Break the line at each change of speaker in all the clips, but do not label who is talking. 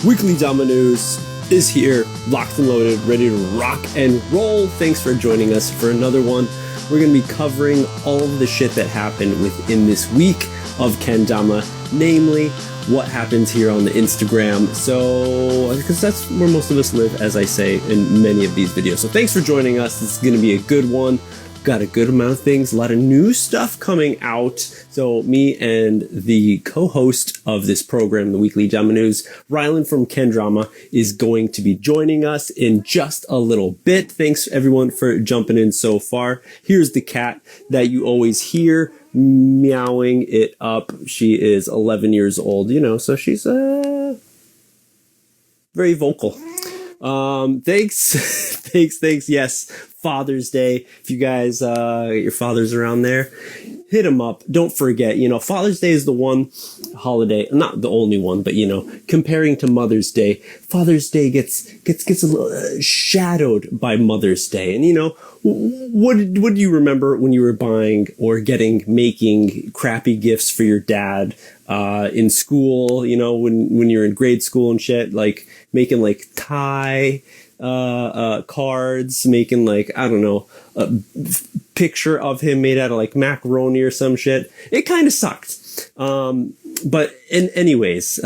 Weekly Dama News is here, locked and loaded, ready to rock and roll. Thanks for joining us for another one. We're going to be covering all of the shit that happened within this week of Kendama, namely what happens here on the Instagram. So, because that's where most of us live, as I say in many of these videos. So thanks for joining us. This is going to be a good one. Got a good amount of things, a lot of new stuff coming out. So me and the co-host of this program, the Weekly Dama News, Rylan from Kendama, is going to be joining us in just a little bit. Thanks everyone for jumping in so far. Here's the cat that you always hear meowing it up. She is 11 years old, so she's very vocal. Thanks. Yes, Father's Day. If you guys got your fathers around there, hit them up. Don't forget, Father's Day is the one holiday, not the only one, but comparing to Mother's Day, Father's Day gets a little shadowed by Mother's Day. And what do you remember when you were buying or making crappy gifts for your dad in school, when you're in grade school and shit, like making tie cards, making a picture of him made out of macaroni or some shit. It kind of sucked. But anyways,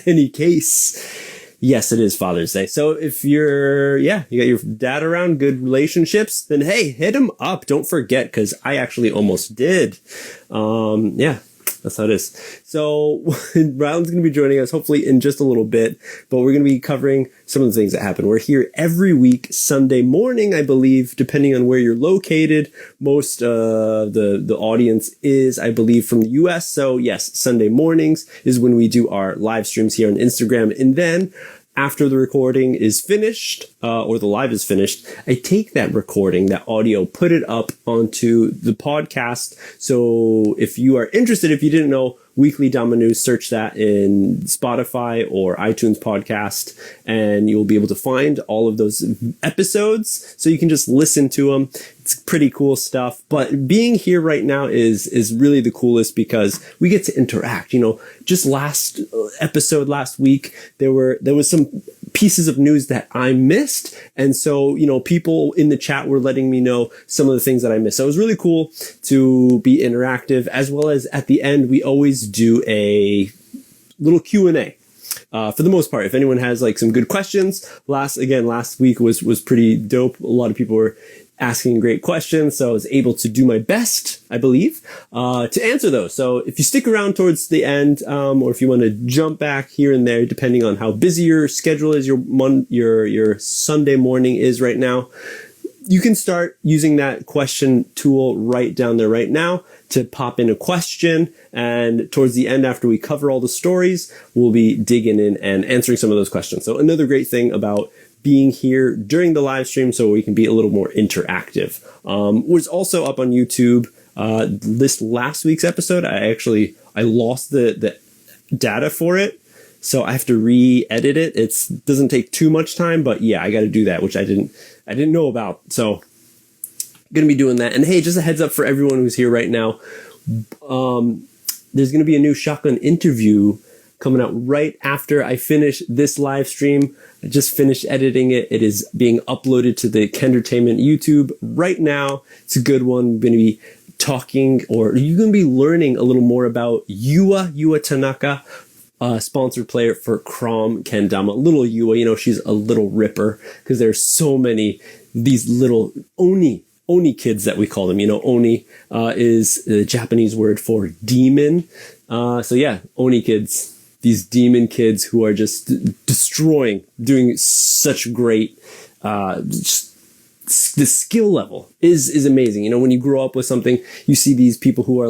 any case, yes, it is Father's Day. So if you got your dad around, good relationships, then hey, hit him up. Don't forget, because I actually almost did. That's how it is. So Rylan's going to be joining us hopefully in just a little bit, but we're going to be covering some of the things that happen. We're here every week, Sunday morning, I believe, depending on where you're located. Most the audience is, I believe, from the US. So yes, Sunday mornings is when we do our live streams here on Instagram. And then after the recording is finished, or the live is finished, I take that recording, that audio, put it up onto the podcast. So if you are interested, if you didn't know, Weekly Dama News, search that in Spotify or iTunes podcast, and you'll be able to find all of those episodes. So you can just listen to them. It's pretty cool stuff. But being here right now is really the coolest because we get to interact. Just last week, there was some pieces of news that I missed. And so, people in the chat were letting me know some of the things that I missed. So it was really cool to be interactive, as well as at the end, we always do a little Q&A. For the most part, if anyone has some good questions, last week was pretty dope. A lot of people were asking great questions, so I was able to do my best, I believe, to answer those. So if you stick around towards the end, or if you want to jump back here and there, depending on how busy your schedule is, your Sunday morning is right now, you can start using that question tool right down there right now to pop in a question. And towards the end, after we cover all the stories, we'll be digging in and answering some of those questions. So another great thing about being here during the live stream, so we can be a little more interactive. Was also up on YouTube. This last week's episode, I lost the data for it, so I have to re-edit it. It doesn't take too much time, but yeah, I got to do that, which I didn't know about. So going to be doing that. And hey, just a heads up for everyone who's here right now. There's going to be a new shotgun interview coming out right after I finish this live stream. I just finished editing it. It is being uploaded to the KENDERTAINMENT YouTube right now. It's a good one. We're going to be talking, or you're going to be learning a little more about Yua Tanaka, sponsored player for Crom Kendama. Little Yua, she's a little ripper because there's so many, these little Oni kids that we call them. Oni is the Japanese word for demon. So yeah, Oni kids. These demon kids who are just destroying, doing such great, the skill level is amazing. When you grow up with something, you see these people who are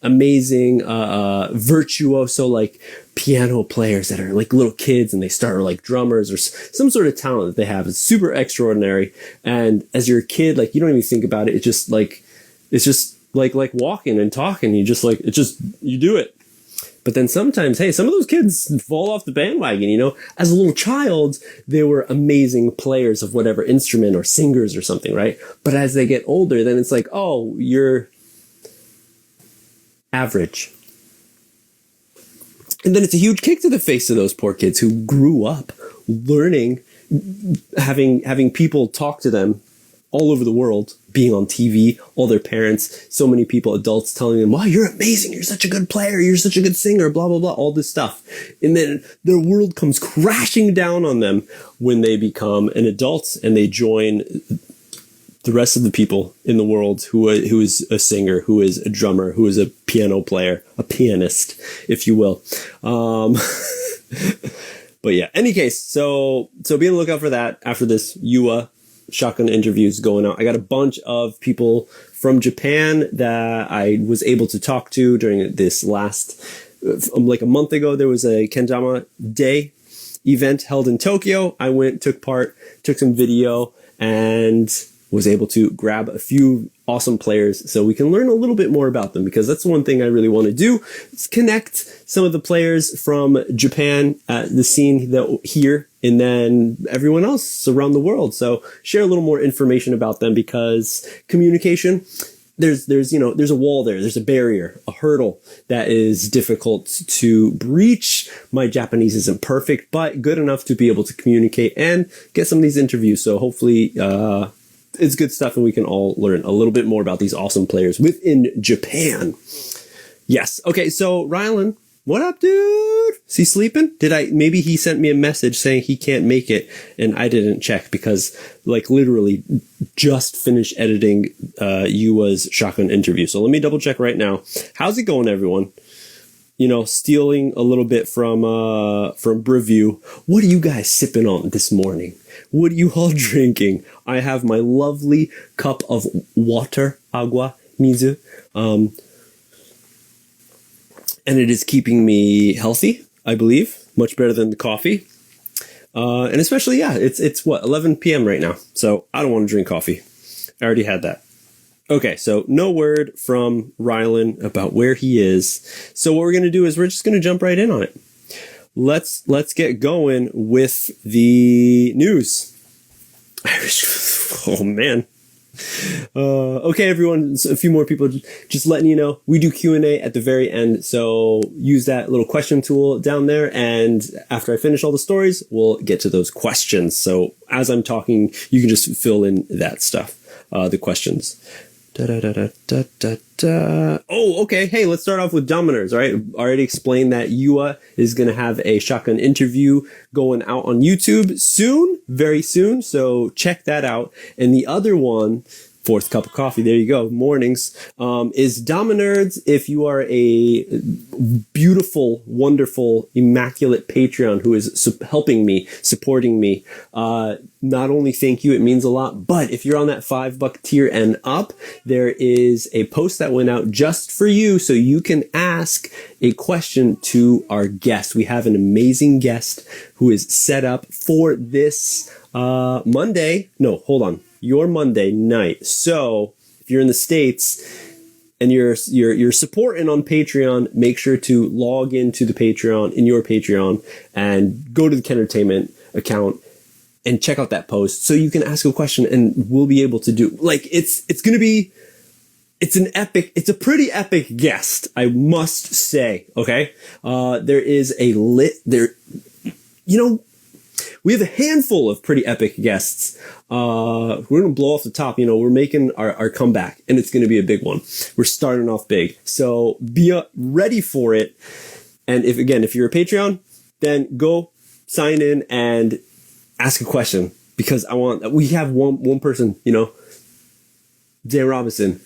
amazing, virtuoso, piano players that are little kids, and they start drummers or some sort of talent that they have. It's super extraordinary. And as you're a kid, you don't even think about it. It's just like walking and talking. You just you do it. But then sometimes, hey, some of those kids fall off the bandwagon, As a little child, they were amazing players of whatever instrument or singers or something, right? But as they get older, then it's oh, you're average. And then it's a huge kick to the face of those poor kids who grew up learning, having people talk to them all over the world, being on TV, all their parents, so many people, adults telling them, wow, you're amazing, you're such a good player, you're such a good singer, blah, blah, blah, all this stuff. And then their world comes crashing down on them when they become an adult and they join the rest of the people in the world who is a singer, who is a drummer, who is a piano player, a pianist, if you will. But yeah, any case, so be on the lookout for that after this UA shotgun interviews going out. I got a bunch of people from Japan that I was able to talk to during this last, like a month ago, there was a Kendama Day event held in Tokyo. I went, took part, took some video, and was able to grab a few awesome players so we can learn a little bit more about them, because that's one thing I really want to do, is connect some of the players from Japan at the scene here and then everyone else around the world. So share a little more information about them, because communication, there's a wall there, there's a barrier, a hurdle that is difficult to breach. My Japanese isn't perfect, but good enough to be able to communicate and get some of these interviews. So hopefully, it's good stuff and we can all learn a little bit more about these awesome players within Japan. Yes. Okay. So Rylan, what up, dude? Is he sleeping? Maybe he sent me a message saying he can't make it and I didn't check, because like literally just finished editing, Yua's shotgun interview. So let me double check right now. How's it going, everyone? Stealing a little bit from Breview. What are you guys sipping on this morning? What are you all drinking? I have my lovely cup of water, agua, mizu. And it is keeping me healthy, I believe. Much better than the coffee. And especially, yeah, it's what, 11 p.m. right now. So I don't want to drink coffee. I already had that. Okay, so no word from Rylan about where he is. So what we're going to do is we're just going to jump right in on it. Let's get going with the news. Oh, man. Okay, everyone, a few more people just letting you know, we do Q&A at the very end, so use that little question tool down there, and after I finish all the stories, we'll get to those questions. So as I'm talking, you can just fill in that stuff, the questions. Oh, okay. Hey, let's start off with Dominers. All right. Already explained that Yua is going to have a shotgun interview going out on YouTube soon, very soon. So check that out. And the other one, fourth cup of coffee, there you go, mornings, is Dominers. If you are a beautiful, wonderful, immaculate Patreon who is helping me, supporting me, not only thank you, it means a lot, but if you're on that $5 tier and up, there is a post that went out just for you so you can ask a question to our guest. We have an amazing guest who is set up for this your Monday night. So if you're in the States and you're supporting on Patreon, make sure to log into the Patreon, in your Patreon, and go to the KENDERTAINMENT account and check out that post so you can ask a question and we'll be able to do, like, it's a pretty epic guest, I must say. Okay. We have a handful of pretty epic guests. We're going to blow off the top. We're making our comeback, and it's going to be a big one. We're starting off big. So be ready for it. And if you're a Patreon, then go sign in and ask a question, because we have one person, Dan Robinson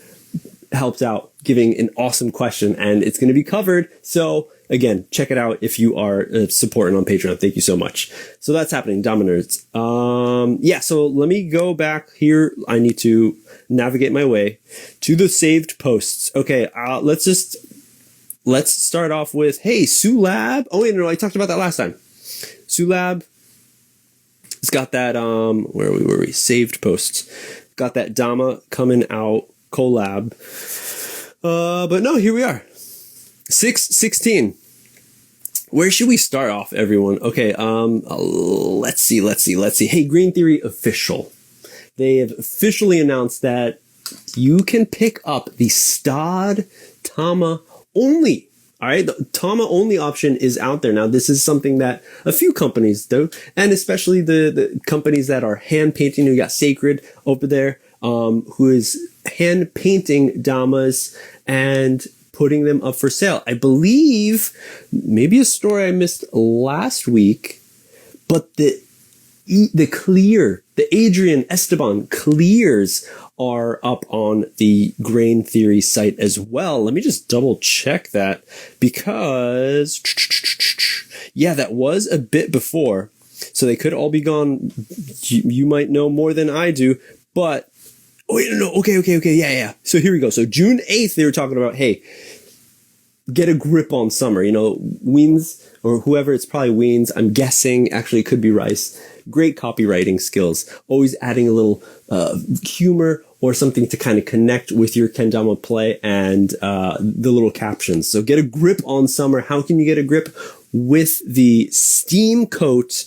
helped out giving an awesome question, and it's going to be covered. So again, check it out if you are supporting on Patreon. Thank you so much. So that's happening, Dominers. So let me go back here. I need to navigate my way to the saved posts. Okay, let's start off with, hey, Sulab. Oh, wait, no, I talked about that last time. Sulab has got that, where were we? Saved posts. Got that Dama coming out collab. But no, here we are. 6/16. Where should we start off, everyone? Okay, let's see. Hey, Green Theory official. They have officially announced that you can pick up the Stad Tama only All right, the Tama only option is out there now. This is something that a few companies do, and especially the companies that are hand painting. You got Sacred over there, who is hand painting Damas and putting them up for sale. I believe maybe a story I missed last week, but the Adrian Esteban clears are up on the Grain Theory site as well. Let me just double check that, because yeah, that was a bit before, so they could all be gone. You might know more than I do, but oh wait, no, okay, yeah. So here we go. So June 8th, they were talking about, hey, get a grip on summer. You know, Weens or whoever, it's probably Weens. I'm guessing, actually it could be Rice. Great copywriting skills, always adding a little humor or something to kind of connect with your kendama play and the little captions. So get a grip on summer. How can you get a grip? With the Steam Coat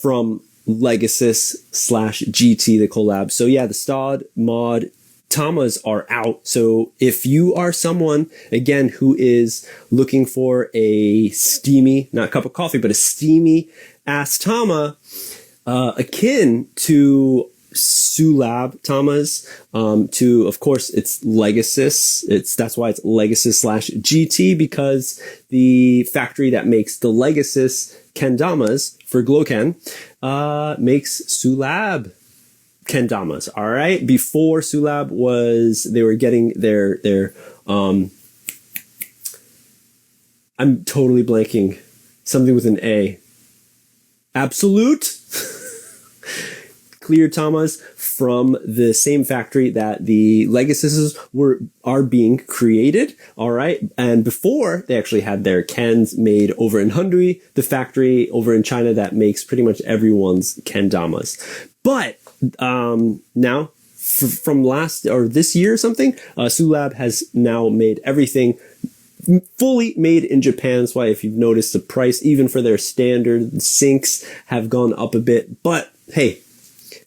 from Legacy/GT, the collab. So yeah, the Stod mod Tamas are out. So if you are someone, again, who is looking for a steamy, not cup of coffee, but a steamy ass Tama, akin to Sulab Tamas, to, of course, it's Legacy. That's why it's Legacy/GT, because the factory that makes the Legacy Kendamas for Gloken makes Sulab Kendamas. All right. Before Sulab they were getting their I'm totally blanking. Something with an A. Absolute clear Tamas from the same factory that the Legacies are being created. All right. And before, they actually had their Kens made over in Hundui, the factory over in China that makes pretty much everyone's Kendamas. But now, from last or this year or something, Sulab has now made everything fully made in Japan. That's why, if you've noticed, the price, even for their standard sinks, have gone up a bit. But hey,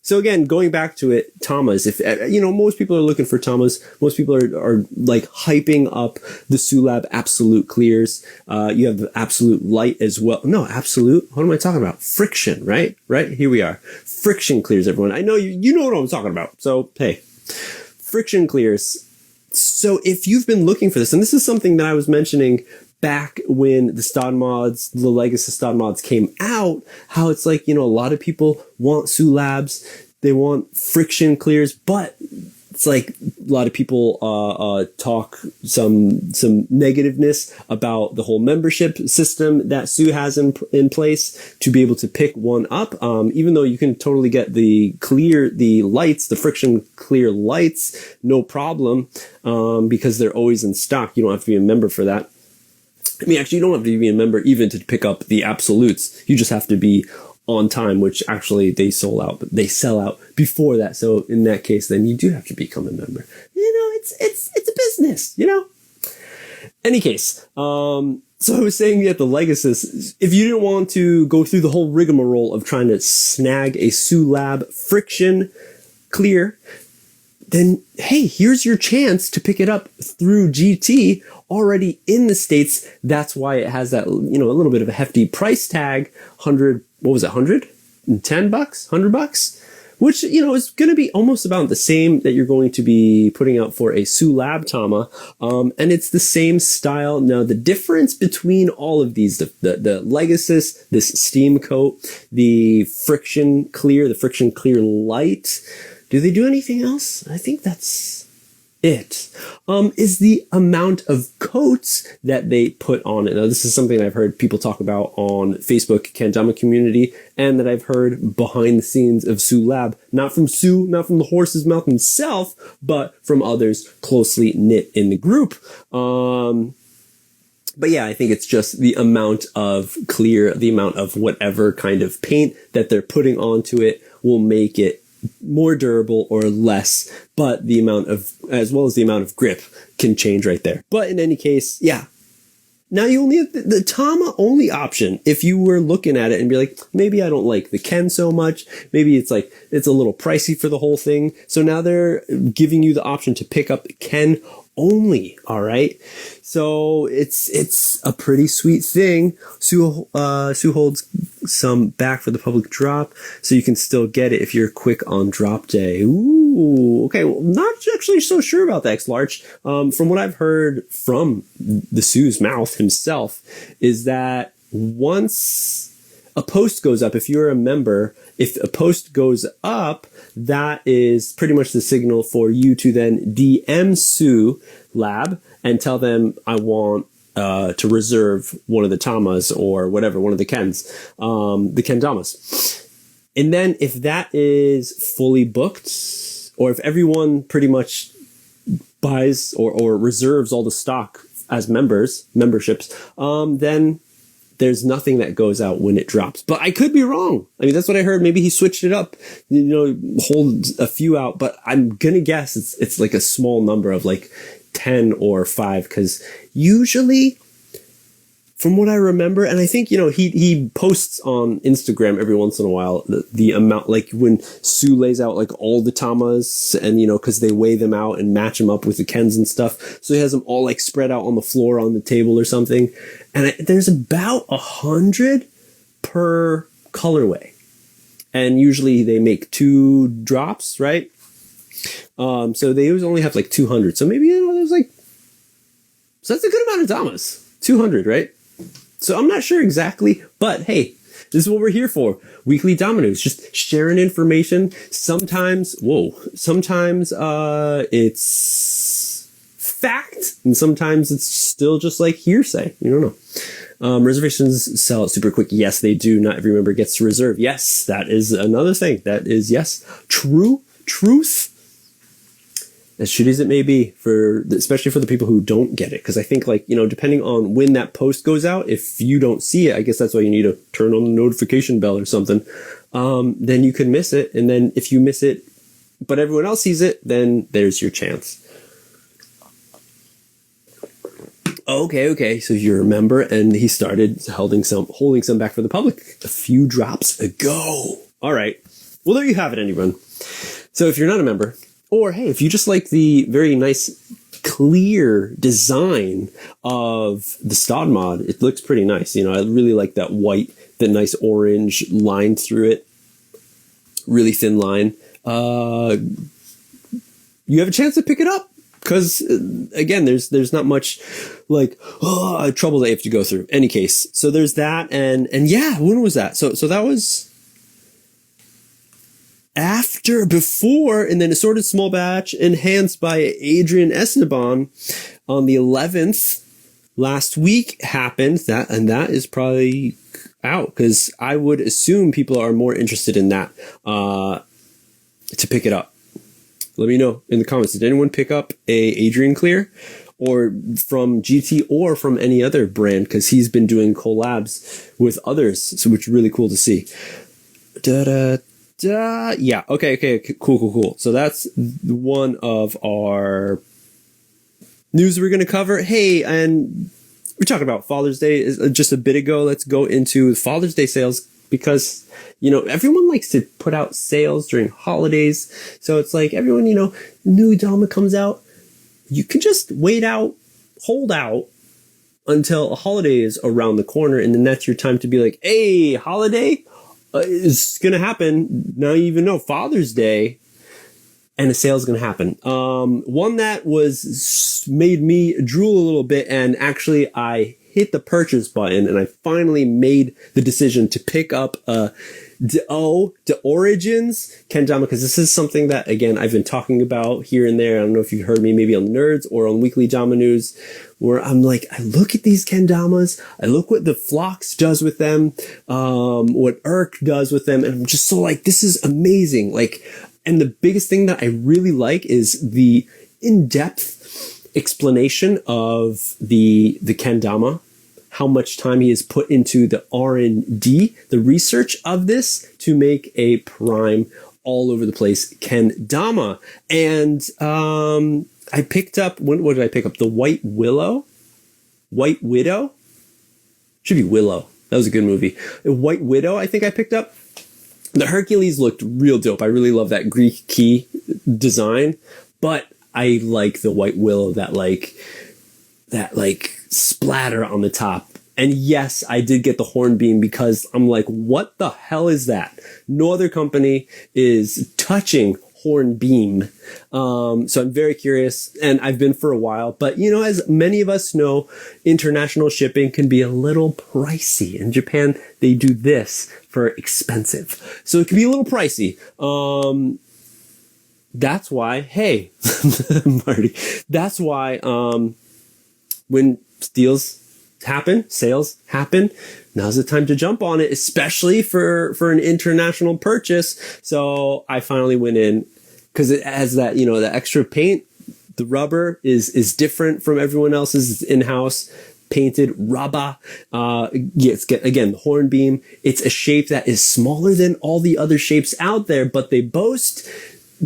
so again, going back to it, Tamas, if you know, most people are looking for Tamas. Most people are like hyping up the Sulab Absolute clears. You have Absolute Light as well. No, Absolute. What am I talking about? Friction, right? Right, here we are. Friction clears, everyone. I know you know what I'm talking about. So hey, Friction clears. So if you've been looking for this, and this is something that I was mentioning back when the Stod mods, the Legacy Stod mods came out, how it's like, you know, a lot of people want Sulabs, they want Friction clears, but it's like a lot of people talk some negativeness about the whole membership system that Su has in place to be able to pick one up. Even though you can totally get the lights, the Friction clear lights, no problem, because they're always in stock. You don't have to be a member for that. I mean, actually, you don't have to be a member even to pick up the Absolutes. You just have to be on time, which actually they sell out before that. So in that case, then you do have to become a member. You know, it's a business, you know? Any case, so I was saying that the Legacies, if you didn't want to go through the whole rigmarole of trying to snag a Sulab Friction clear, then hey, here's your chance to pick it up through GT already in the States. That's why it has that, you know, a little bit of a hefty price tag. $110? $100? Which, you know, is going to be almost about the same that you're going to be putting out for a Sulab Tama. And it's the same style. Now, the difference between all of these, the Legacy, this Steam Coat, the Friction Clear Light, do they do anything else? I think that's it. Is the amount of coats that they put on it. Now, this is something I've heard people talk about on Facebook Kendama community, and that I've heard behind the scenes of Sulab. Not from Su, not from the horse's mouth himself, but from others closely knit in the group. But yeah, I think it's just the amount of clear, the amount of whatever kind of paint that they're putting onto it will make it more durable or less, but the amount of, as well as the amount of grip, can change right there. But in any case, yeah. Now you only have the Tama only option. If you were looking at it and be like, maybe I don't like the Ken so much, maybe it's like, it's a little pricey for the whole thing. So now they're giving you the option to pick up Ken only. All right. So it's a pretty sweet thing. Sue holds some back for the public drop, so you can still get it if you're quick on drop day. Ooh, okay. Well, not actually so sure about the XLarch. From what I've heard from the Sue's mouth himself, is that once a post goes up, if you're a member, if a post goes up, that is pretty much the signal for you to then DM Sue Lab and tell them, I want to reserve one of the Tamas or whatever, one of the Kens, the Kendamas. And then if that is fully booked, or if everyone pretty much buys or reserves all the stock as memberships, then there's nothing that goes out when it drops. But I could be wrong. I mean, that's what I heard. Maybe he switched it up, hold a few out, but I'm going to guess it's like a small number of like 10 or 5, because usually, from what I remember, and I think, he posts on Instagram every once in a while the amount, like when Sue lays out like all the Tamas and, because they weigh them out and match them up with the Kens and stuff. So he has them all like spread out on the floor on the table or something. And there's about 100 per colorway. And usually they make 2 drops, right? So they only have like 200. So maybe, there's like, so that's a good amount of Damas. 200, right? So I'm not sure exactly, but hey, this is what we're here for. Weekly Dama News, just sharing information. Sometimes it's fact, and sometimes it's still just like hearsay. You don't know. Reservations sell out super quick. Yes, they do. Not every member gets to reserve. Yes, that is another thing. That is, yes, truth. As shitty as it may be, especially for the people who don't get it. Because I think, depending on when that post goes out, if you don't see it, I guess that's why you need to turn on the notification bell or something. Then you could miss it. And then if you miss it, but everyone else sees it, then there's your chance. Okay. So you're a member, and he started holding some back for the public a few drops ago. All right. Well, there you have it, anyone. So if you're not a member, or, hey, if you just like the very nice, clear design of the Stod mod, it looks pretty nice. I really like that white, the nice orange line through it. Really thin line. You have a chance to pick it up. Because, again, there's not much, trouble that you have to go through. Any case. So there's that. And yeah, when was that? So that was before, and then Assorted Small Batch enhanced by Adrian Esteban on the 11th last week happened. That is probably out, because I would assume people are more interested in that to pick it up. Let me know in the comments. Did anyone pick up a Adrian Clear, or from GT, or from any other brand? Because he's been doing collabs with others, so which is really cool to see. Yeah. Okay. Cool. So that's one of our news we're going to cover. Hey, and we talked about Father's Day just a bit ago. Let's go into Father's Day sales, because, everyone likes to put out sales during holidays. So it's like everyone, new Dama comes out. You can just hold out until a holiday is around the corner. And then that's your time to be like, hey, holiday is going to happen. Now you even know Father's Day, and a sale is going to happen. One that made me drool a little bit, and actually I hit the purchase button, and I finally made the decision to pick up the Origins Kendama, because this is something that, again, I've been talking about here and there. I don't know if you've heard me maybe on Nerds or on Weekly Dama News, where I'm like, I look at these Kendamas, I look what the Phlox does with them, what Urk does with them, and I'm just so like, this is amazing. And the biggest thing that I really like is the in-depth explanation of the Kendama, how much time he has put into the R&D, the research of this, to make a prime all over the place Kendama. And I picked up, what did I pick up? The White Widow? Should be Willow. That was a good movie. The White Widow, I think I picked up. The Hercules looked real dope. I really love that Greek key design. But I like the white willow, that splatter on the top. And yes, I did get the Hornbeam because I'm like, what the hell is that? No other company is touching Hornbeam. So I'm very curious, and I've been for a while. But, you know, as many of us know, international shipping can be a little pricey. In Japan, they do this for expensive. So it can be a little pricey. That's why, hey, Marty, that's why when sales happen, now's the time to jump on it, especially for an international purchase. So I finally went in because it has that, you know, the extra paint. The rubber is different from everyone else's in-house painted rubber. Again, the Hornbeam. It's a shape that is smaller than all the other shapes out there, but they boast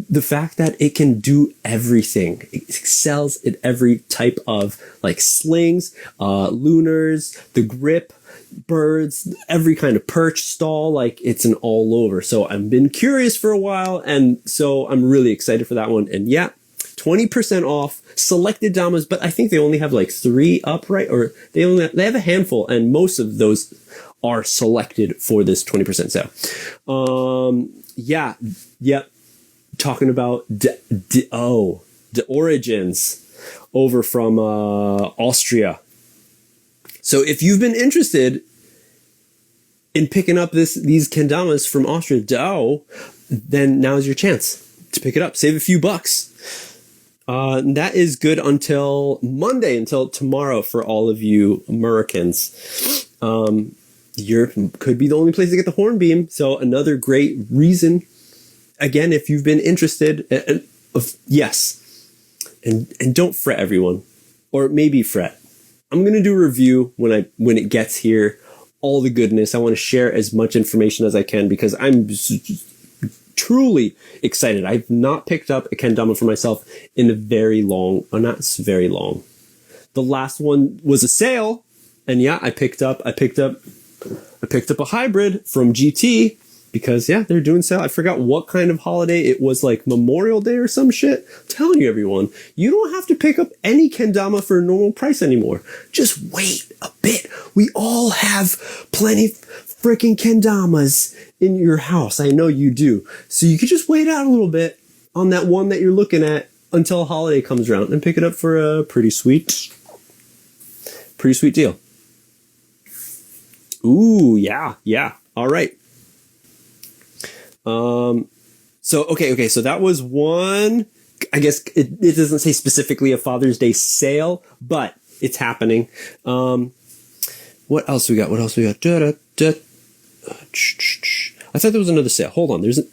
the fact that it can do everything. It excels at every type of like slings, lunars, the grip, birds, every kind of perch stall. Like, it's an all over. So I've been curious for a while, and so I'm really excited for that one. And yeah, 20% off selected Damas, but I think they only have like 3 upright, or they have a handful, and most of those are selected for this 20% sale. Talking about the origins over from Austria. So if you've been interested in picking up these kendamas from Austria, then now's your chance to pick it up. Save a few bucks. That is good until Monday, until tomorrow for all of you Americans. Europe could be the only place to get the Hornbeam. So another great reason. Again, if you've been interested, yes, and don't fret, everyone, or maybe fret. I'm gonna do a review when it gets here. All the goodness. I want to share as much information as I can because I'm truly excited. I've not picked up a kendama for myself in a very long, not very long. The last one was a sale, and yeah, I picked up a hybrid from GT. Because, yeah, they're doing sale. I forgot what kind of holiday. It was like Memorial Day or some shit. I'm telling you, everyone, you don't have to pick up any kendama for a normal price anymore. Just wait a bit. We all have plenty freaking kendamas in your house. I know you do. So you could just wait out a little bit on that one that you're looking at until a holiday comes around and pick it up for a pretty sweet deal. Ooh, yeah. All right. So that was one. I guess it doesn't say specifically a Father's Day sale, but it's happening. What else we got? I thought there was another sale. Hold on. There's an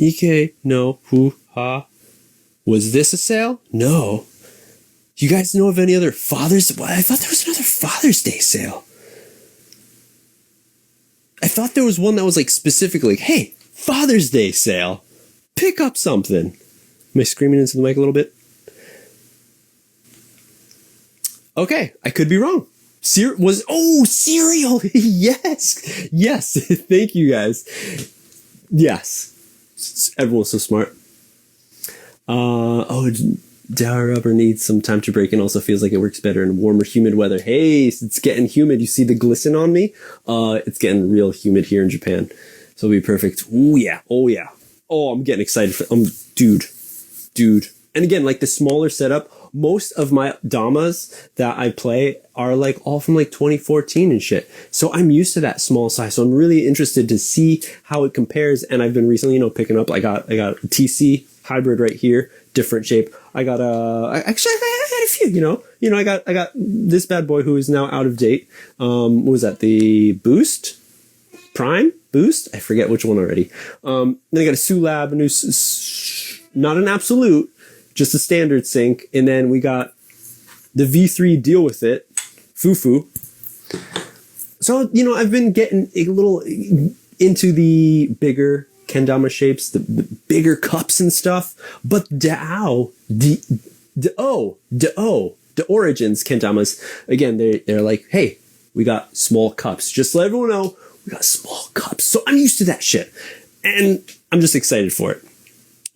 Ike no hu ha. Was this a sale? No. You guys know of any other Father's? I thought there was another Father's Day sale. I thought there was one that was like specifically, hey, Father's Day sale. Pick up something. Am I screaming into the mic a little bit? Okay, I could be wrong. Cereal. Yes. Thank you guys. Yes. Everyone's so smart. Dour rubber needs some time to break and also feels like it works better in warmer, humid weather. Hey, it's getting humid. You see the glisten on me? It's getting real humid here in Japan. So it'll be perfect. Oh yeah. Oh, I'm getting excited for dude. And again, like the smaller setup, most of my Damas that I play are like all from like 2014 and shit. So I'm used to that small size. So I'm really interested to see how it compares. And I've been recently, picking up, I got a TC hybrid right here, different shape. I got I had a few, I got this bad boy who is now out of date. What was that? The Boost? Prime? Boost? I forget which one already. Then I got a Sulab, not an absolute, just a standard sync. And then we got the V3 Deal With It, Fufu. So, I've been getting a little into the bigger kendama shapes, the bigger cups and stuff. But the origins kendamas, again, they're like, hey, we got small cups. Just to let everyone know, we got small cups. So I'm used to that shit. And I'm just excited for it.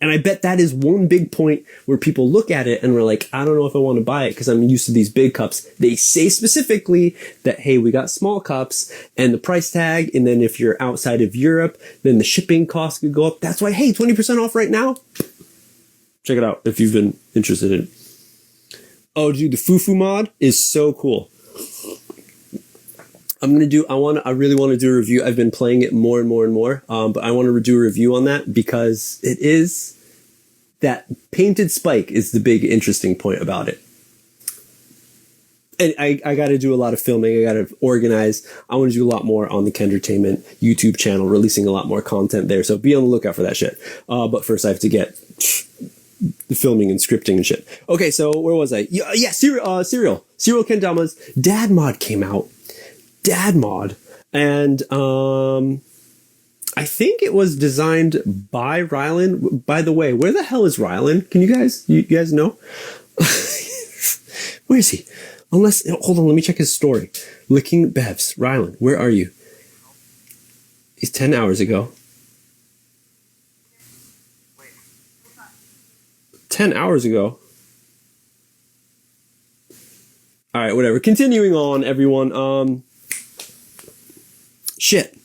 And I bet that is one big point where people look at it and we're like, I don't know if I want to buy it because I'm used to these big cups. They say specifically that, hey, we got small cups and the price tag. And then if you're outside of Europe, then the shipping cost could go up. That's why, hey, 20% off right now. Check it out if you've been interested in it. Oh, dude, the Fufu mod is so cool. I really want to do a review. I've been playing it more and more and more, but I want to do a review on that because it is that painted spike is the big interesting point about it. And I got to do a lot of filming. I got to organize. I want to do a lot more on the KENDERTAINMENT YouTube channel, releasing a lot more content there. So be on the lookout for that shit. But first I have to get the filming and scripting and shit. Okay, so where was I? Yeah, Serial Kendama's Dad mod came out. Dad mod, and I think it was designed by Rylan. By the way, where the hell is Rylan? Can you guys know? Where is he? Hold on, let me check his story. Licking Bevs, Rylan, where are you? He's 10 hours ago. 10 hours ago. All right, whatever. Continuing on, everyone. Shit.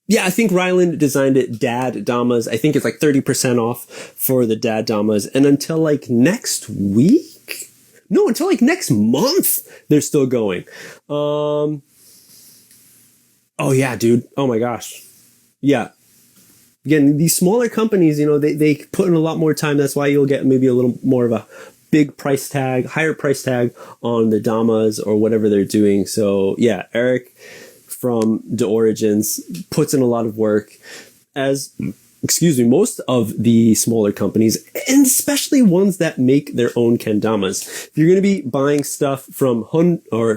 Yeah, I think Rylan designed it, Dad Damas. I think it's like 30% off for the Dad Damas. And until like next week? No, until like next month, they're still going. Oh yeah, dude. Oh my gosh. Yeah. Again, these smaller companies, they put in a lot more time. That's why you'll get maybe a little more of a big price tag, higher price tag on the Damas or whatever they're doing. So yeah, Eric from The Origins puts in a lot of work, as most of the smaller companies, and especially ones that make their own kendamas. If you're going to be buying stuff from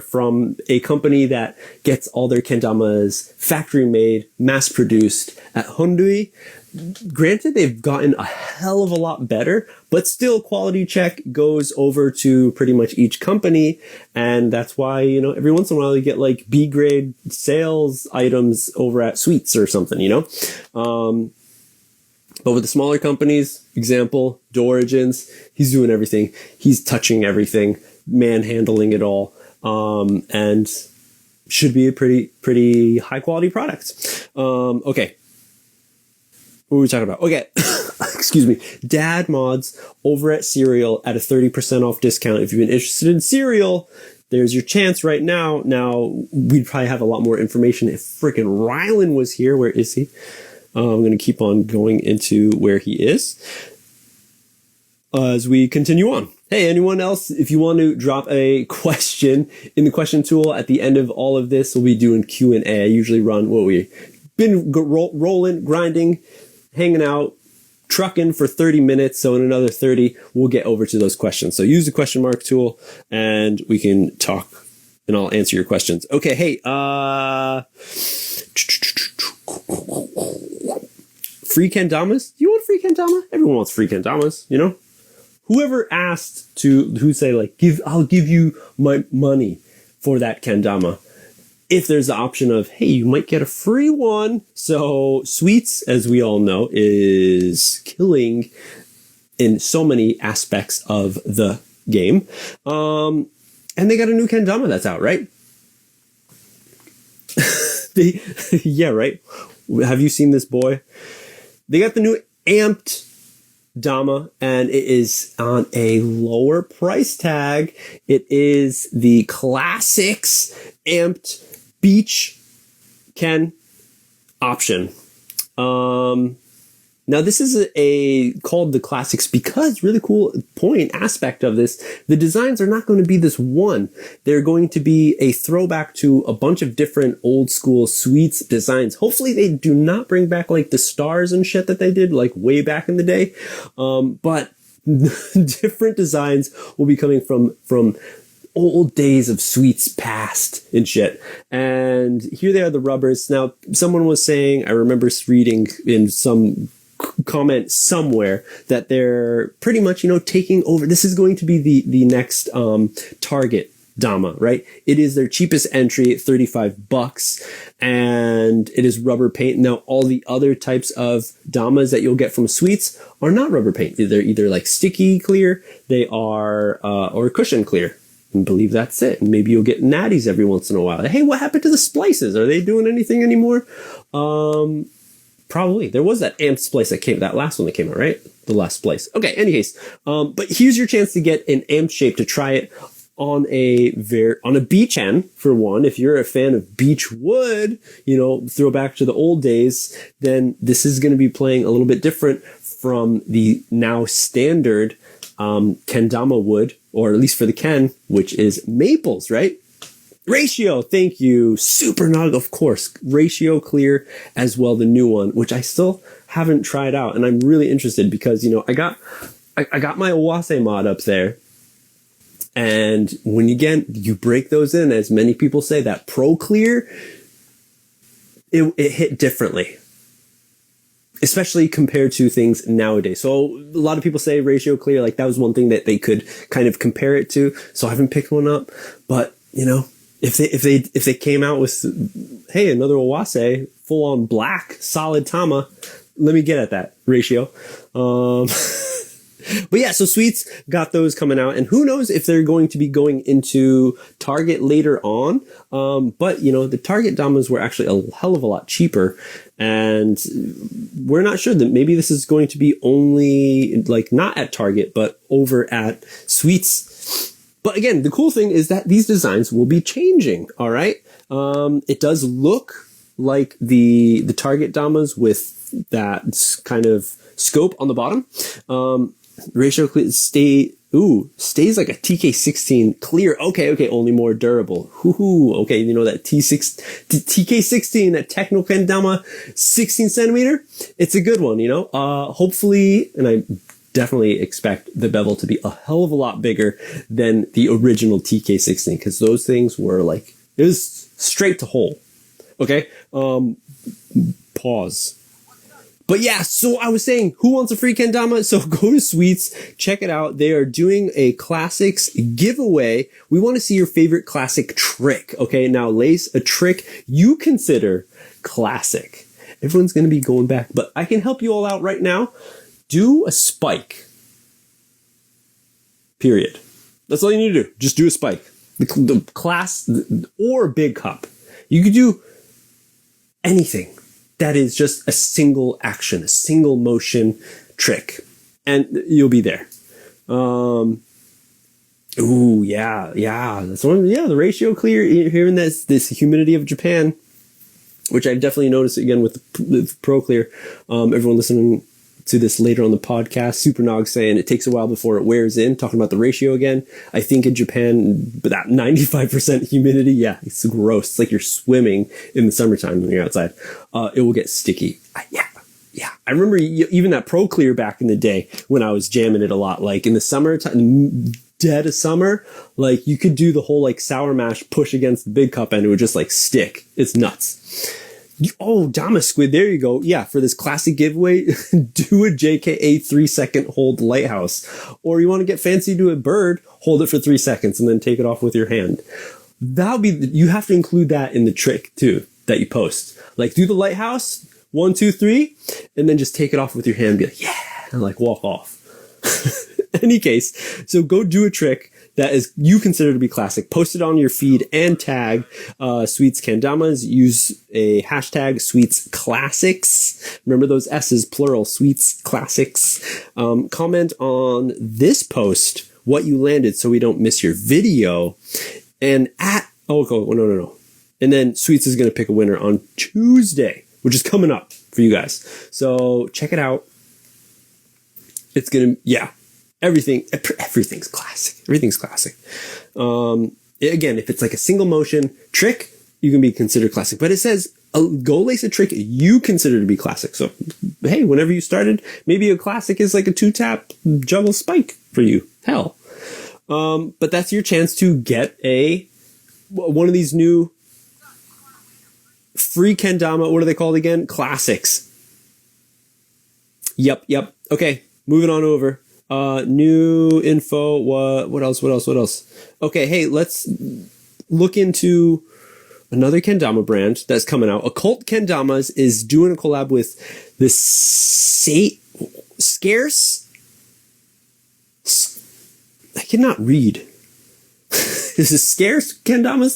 from a company that gets all their kendamas factory made, mass produced at Hondui, granted, they've gotten a hell of a lot better, but still quality check goes over to pretty much each company. And that's why, every once in a while you get like B grade sales items over at Sweets or something, but with the smaller companies, example, The Origins, he's doing everything. He's touching everything, manhandling it all. And should be a pretty high quality product. Okay. What were we talking about? Okay. Excuse me. Dad mods over at Serial at a 30% off discount. If you've been interested in Serial, there's your chance right now. Now, we'd probably have a lot more information if freaking Rylan was here. Where is he? I'm going to keep on going into where he is as we continue on. Hey, anyone else, if you want to drop a question in the question tool at the end of all of this, we'll be doing Q&A. I usually run been rolling, grinding, hanging out, trucking for 30 minutes. So in another 30, we'll get over to those questions. So use the question mark tool and we can talk and I'll answer your questions. Okay. Hey, free kendamas? You want free kendama? Everyone wants free kendamas, Whoever asked who say like, I'll give you my money for that kendama. If there's the option of, hey, you might get a free one. So Sweets, as we all know, is killing in so many aspects of the game. And they got a new kendama that's out, right? Yeah, right. Have you seen this boy? They got the new amped Dama, and it is on a lower price tag. It is the Classics amped Beach Ken option. Now this is called the Classics because really cool aspect of this. The designs are not going to be this one. They're going to be a throwback to a bunch of different old school Sweets designs. Hopefully they do not bring back like the stars and shit that they did like way back in the day. But different designs will be coming from old days of Sweets past and shit. And here they are, the rubbers. Now, someone was saying, I remember reading in some comment somewhere that they're pretty much, taking over. This is going to be the next Target Dama, right? It is their cheapest entry at $35, and and it is rubber paint. Now, all the other types of Damas that you'll get from Sweets are not rubber paint. They're either like sticky clear, they are, or cushion clear. I believe that's it. And maybe you'll get natties every once in a while. Hey, what happened to the splices? Are they doing anything anymore? Probably. There was that amp splice that last one that came out, right? The last splice. Okay, any case. But here's your chance to get an amp shape to try it on a beach end, for one. If you're a fan of beech wood, throw back to the old days, then this is going to be playing a little bit different from the now standard Kendama wood, or at least for the Ken, which is maples, right? Ratio, thank you. Super Nog, of course. Ratio clear as well, the new one, which I still haven't tried out, and I'm really interested because I got my Owase mod up there, and when you break those in, as many people say, that Pro Clear, it hit differently, especially compared to things nowadays. So a lot of people say ratio clear, like that was one thing that they could kind of compare it to. So I haven't picked one up, but if they came out with, hey, another Owase full on black solid Tama, let me get at that ratio. But yeah, so Sweets got those coming out, and who knows if they're going to be going into Target later on. But the Target Damas were actually a hell of a lot cheaper, and we're not sure that maybe this is going to be only like not at Target, but over at Sweets. But again, the cool thing is that these designs will be changing. All right. It does look like the Target Damas with that kind of scope on the bottom. Ratio stays like a TK16 clear. Okay, only more durable. Okay, that TK16, that technical Kendama 16 centimeter. It's a good one, hopefully, and I definitely expect the bevel to be a hell of a lot bigger than the original TK16, because those things were like, it was straight to hole. Okay. Pause. But yeah, so I was saying, who wants a free Kendama? So go to Sweets, check it out. They are doing a classics giveaway. We want to see your favorite classic trick. Okay, now Lace, a trick you consider classic. Everyone's going to be going back, but I can help you all out right now. Do a spike. Period. That's all you need to do. Just do a spike. The class or big cup. You could do anything that is just a single action, a single motion trick, and you'll be there. Ooh, yeah. That's one. Yeah, the ratio clear. Hearing this humidity of Japan, which I've definitely noticed again with the Pro Clear. Everyone listening to this later on the podcast, Super Nog saying it takes a while before it wears in, talking about the ratio again. I think in Japan, but that 95% humidity, yeah, it's gross. It's like you're swimming in the summertime when you're outside. It will get sticky. Yeah. I remember even that Pro Clear back in the day when I was jamming it a lot, like in the summertime, dead of summer, like you could do the whole like sour mash push against the big cup and it would just like stick. It's nuts. Oh, Dama Squid, there you go. Yeah, for this classic giveaway, do a JKA 3-second hold lighthouse. Or you want to get fancy, do a bird, hold it for 3 seconds and then take it off with your hand. You have to include that in the trick too, that you post. Like do the lighthouse, 1, 2, 3, and then just take it off with your hand and be like, yeah, and like walk off. Any case, so go do a trick that is you consider to be classic. Post it on your feed and tag Sweets Kendamas. Use a hashtag Sweets Classics. Remember those S's, plural, Sweets Classics. Comment on this post what you landed so we don't miss your video. And no. And then Sweets is going to pick a winner on Tuesday, which is coming up for you guys. So check it out. It's going to, yeah. Everything's classic. Everything's classic. Again, if it's like a single motion trick, you can be considered classic. But it says, go lace a trick you consider to be classic. So, hey, whenever you started, maybe a classic is like a 2-tap juggle spike for you. Hell. But that's your chance to get one of these new free Kendama, what are they called again? Classics. Yep. Okay, moving on over. New info. What else? Okay, hey, let's look into another Kendama brand that's coming out. Occult Kendamas is doing a collab with the Scarce. I cannot read. This is Scarce Kendamas,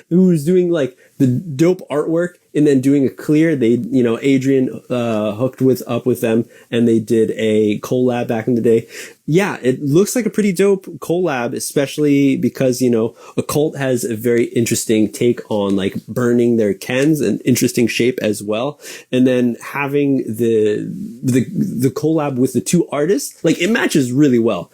who's doing like the dope artwork and then doing a clear. They, you know, Adrian hooked up with them, and they did a collab back in the day. Yeah, it looks like a pretty dope collab, especially because, you know, Occult has a very interesting take on like burning their Kens, an interesting shape as well. And then having the collab with the two artists, like it matches really well.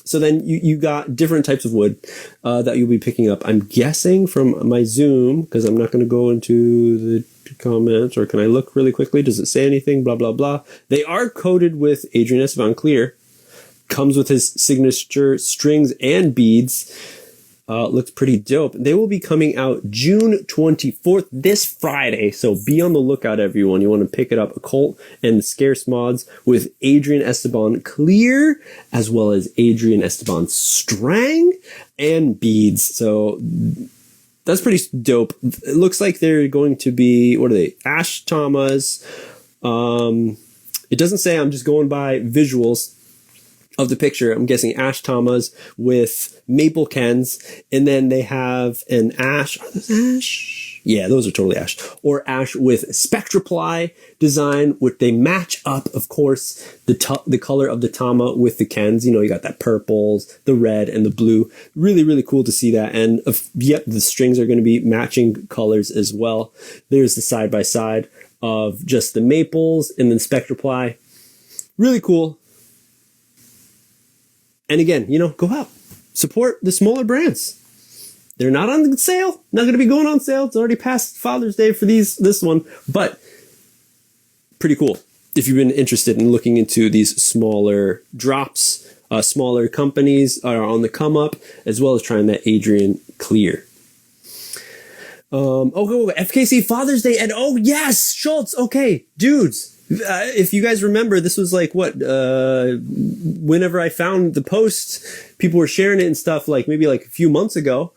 So then you got different types of wood that you'll be picking up. I'm guessing from my Zoom, because I'm not going to go into the comments, or can I look really quickly? Does it say anything? Blah, blah, blah. They are coated with Adrian Esteban Clear. Comes with his signature strings and beads. Looks pretty dope. They will be coming out June 24th, this Friday. So be on the lookout, everyone. You want to pick it up. Occult and the Scarce mods with Adrian Esteban Clear, as well as Adrian Esteban Strang and beads. So that's pretty dope. It looks like they're going to be, what are they? Ash Tamas. It doesn't say, I'm just going by visuals of the picture. I'm guessing Ash Tamas with maple Kens, and then they have an ash. Are those ash? Yeah, those are totally ash. Or ash with Spectraply design, which they match up, of course, the color of the Tama with the Kens. You know, you got that purples, the red, and the blue. Really, really cool to see that. And yep, the strings are going to be matching colors as well. There's the side by side of just the maples and then Spectraply. Really cool. And again, you know, go out, support the smaller brands. They're not on sale, not going to be going on sale. It's already past Father's Day for this one, but pretty cool. If you've been interested in looking into these smaller drops, smaller companies are on the come up, as well as trying that Adrian Clear. FKC Father's Day, and oh yes, Schultz. Okay, dudes. If you guys remember, this was like whenever I found the post, people were sharing it and stuff, like maybe like a few weeks ago,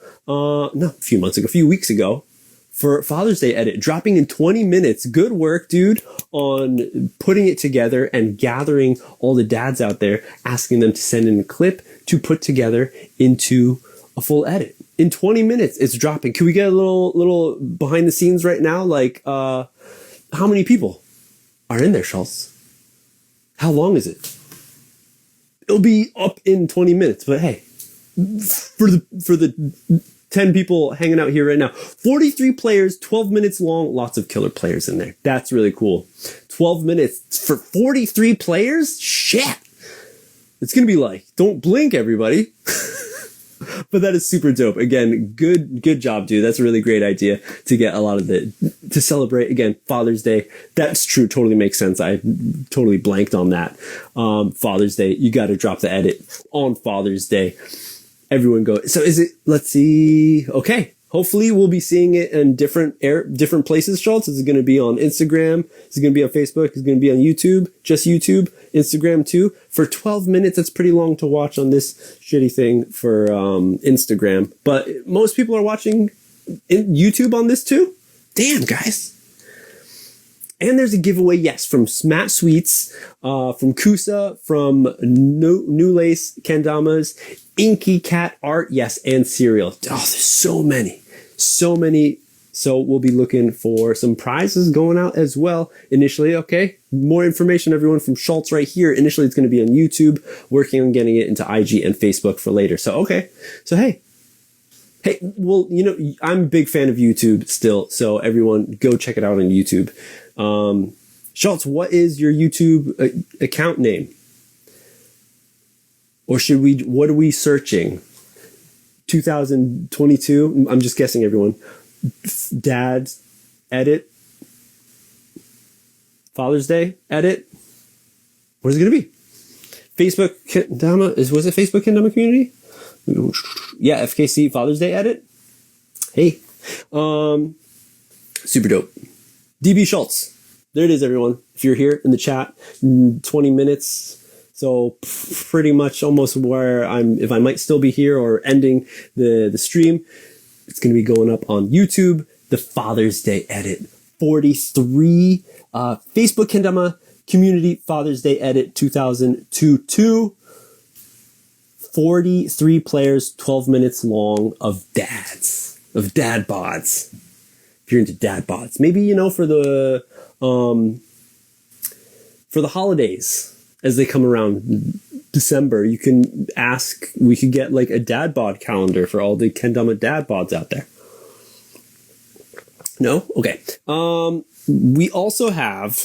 for Father's Day edit, dropping in 20 minutes. Good work, dude, on putting it together and gathering all the dads out there, asking them to send in a clip to put together into a full edit. In 20 minutes, it's dropping. Can we get a little behind the scenes right now? Like, how many people are in there, Schultz? How long is it? It'll be up in 20 minutes, but hey, for the 10 people hanging out here right now, 43 players, 12 minutes long, lots of killer players in there. That's really cool. 12 minutes for 43 players? Shit. It's going to be like, don't blink, everybody. But that is super dope. Again, good job, dude. That's a really great idea to get a lot of to celebrate, again, Father's Day. That's true. Totally makes sense. I totally blanked on that. Father's Day, you got to drop the edit on Father's Day. Everyone go. So is it, let's see. Okay. Hopefully we'll be seeing it in different places, Schultz. Is it going to be on Instagram? Is it going to be on Facebook? Is it going to be on YouTube? Just YouTube? Instagram too? For 12 minutes, that's pretty long to watch on this shitty thing for Instagram. But most people are watching YouTube on this too? Damn, guys. And there's a giveaway, yes, from Matt Sweets, from Kusa, from New Lace Kendamas, Inky Cat Art, yes, and Cereal. Oh, there's so many. So we'll be looking for some prizes going out as well initially. Okay, more information, everyone, from Schultz right here. Initially, it's going to be on YouTube, working on getting it into IG and Facebook for later. So, okay. So, hey, well, you know, I'm a big fan of YouTube still. So everyone go check it out on YouTube. Schultz, what is your YouTube account name? Or what are we searching? 2022? I'm just guessing, everyone. Dad edit. Father's Day edit. What is it going to be? Facebook Kendama, was it Facebook Kendama Community? Yeah, FKC Father's Day edit. Hey. Super dope. DB Schultz. There it is, everyone. If you're here in the chat, 20 minutes. So pretty much almost where if I might still be here or ending the stream. It's going to be going up on YouTube. The Father's Day edit. 43 Facebook Kendama Community Father's Day edit 2022. 43 players, 12 minutes long of dads, of dad bods. If you're into dad bods, maybe, you know, for the holidays as they come around December, you can ask, we could get like a dad bod calendar for all the Kendama dad bods out there. No? Okay. We also have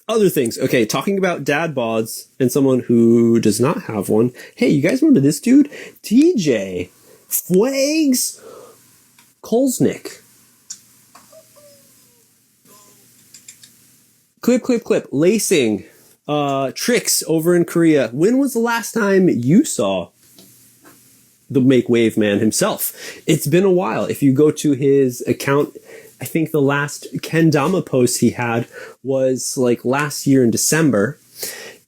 other things. Okay, talking about dad bods and someone who does not have one. Hey, you guys remember this dude? Tiege Fwags Kolsnik. Clip. Lacing. Tricks over in Korea. When was the last time you saw the Make Wave man himself? It's been a while. If you go to his account, I think the last Kendama post he had was like last year in December.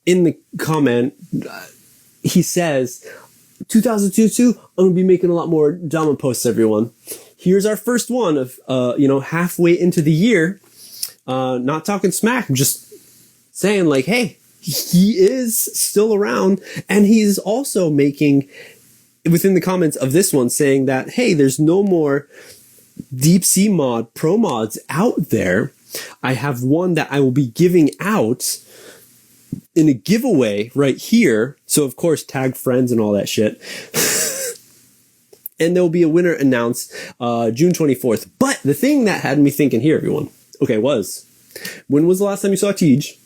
In the comment, he says, 2022, I'm going to be making a lot more Dama posts, everyone. Here's our first one of, halfway into the year. Not talking smack, just saying like, hey, he is still around. And he's also making, within the comments of this one, saying that, hey, there's no more Deep Sea Mod Pro Mods out there. I have one that I will be giving out in a giveaway right here. So, of course, tag friends and all that shit. And there will be a winner announced June 24th. But the thing that had me thinking here, everyone, was, when was the last time you saw Tiege?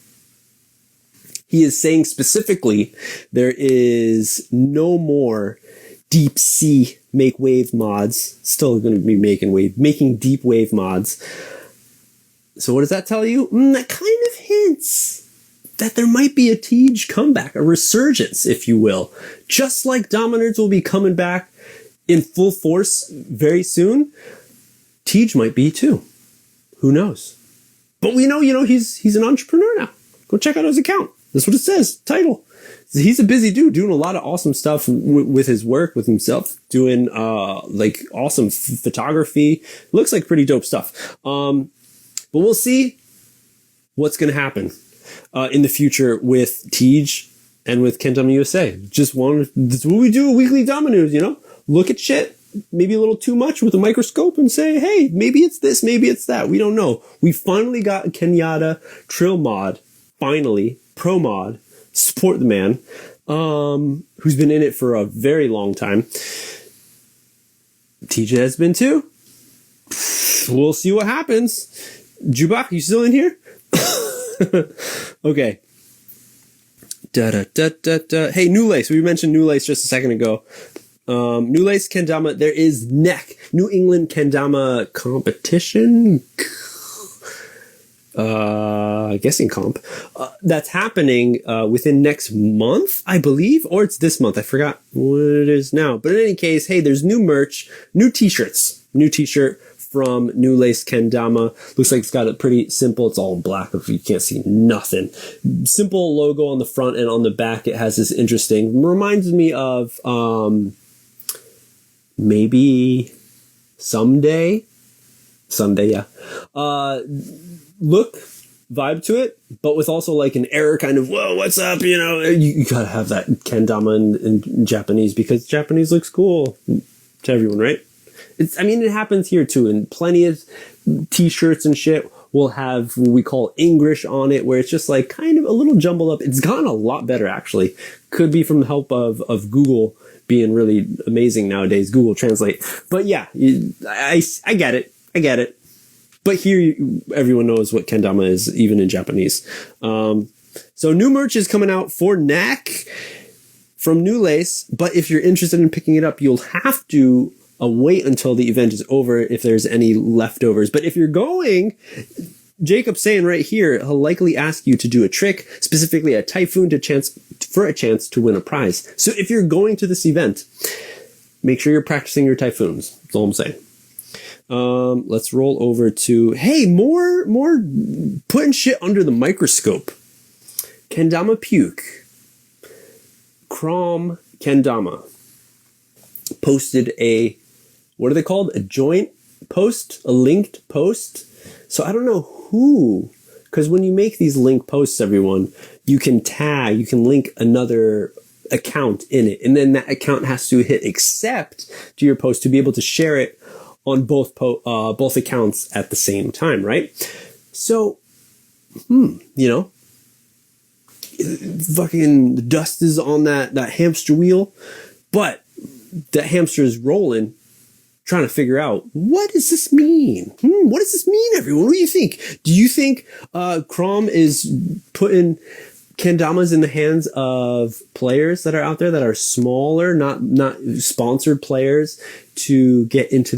He is saying specifically there is no more deep sea make wave mods. Still going to be making deep wave mods. So what does that tell you? That kind of hints that there might be a Tiege comeback, a resurgence, if you will. Just like Dominers will be coming back in full force very soon, Tiege might be too. Who knows? But we know, he's an entrepreneur now. Go check out his account. That's what it says. Title. He's a busy dude doing a lot of awesome stuff with his work, with himself, doing awesome photography. Looks like pretty dope stuff. But we'll see what's going to happen in the future with Tiege and with Kendama USA. That's what we do, weekly Dominers, look at shit, maybe a little too much with a microscope and say, hey, maybe it's this, maybe it's that. We don't know. We finally got a Kenyatta Trill mod, finally, Pro mod. Support the man, who's been in it for a very long time. Tiege has been too. We'll see what happens. Jubak, you still in here? Okay. Hey, New Lace. We mentioned New Lace just a second ago. New Lace Kendama. There is NEC, New England Kendama competition. Guessing comp. That's happening within next month, I believe, or it's this month. I forgot what it is now. But in any case, hey, there's new merch, new t-shirts, new t-shirt from New Lace Kendama. Looks like it's got a pretty simple, it's all in black if you can't see nothing. Simple logo on the front, and on the back it has this interesting, reminds me of maybe someday, yeah. Look, vibe to it, but with also like an error kind of, whoa, what's up? You gotta have that Kendama in Japanese, because Japanese looks cool to everyone, right? It happens here too, and plenty of t-shirts and shit will have what we call English on it, where it's just like kind of a little jumbled up. It's gotten a lot better, actually. Could be from the help of Google being really amazing nowadays, Google Translate. But yeah, I get it. But here, everyone knows what Kendama is, even in Japanese. So new merch is coming out for NEC from New Lace. But if you're interested in picking it up, you'll have to wait until the event is over if there's any leftovers. But if you're going, Jacob's saying right here, he'll likely ask you to do a trick, specifically a typhoon for a chance to win a prize. So if you're going to this event, make sure you're practicing your typhoons. That's all I'm saying. Let's roll over to, hey, more putting shit under the microscope. Kendama Puke. Crom Kendama posted a what are they called? A joint post, a linked post. So I don't know who, because when you make these link posts, everyone, you can link another account in it. And then that account has to hit accept to your post to be able to share it on both accounts at the same time, right? So, fucking the dust is on that hamster wheel, but that hamster is rolling, trying to figure out, what does this mean? What does this mean, everyone? What do you think? Do you think Crom is putting Kendamas in the hands of players that are out there that are smaller, not sponsored players, to get into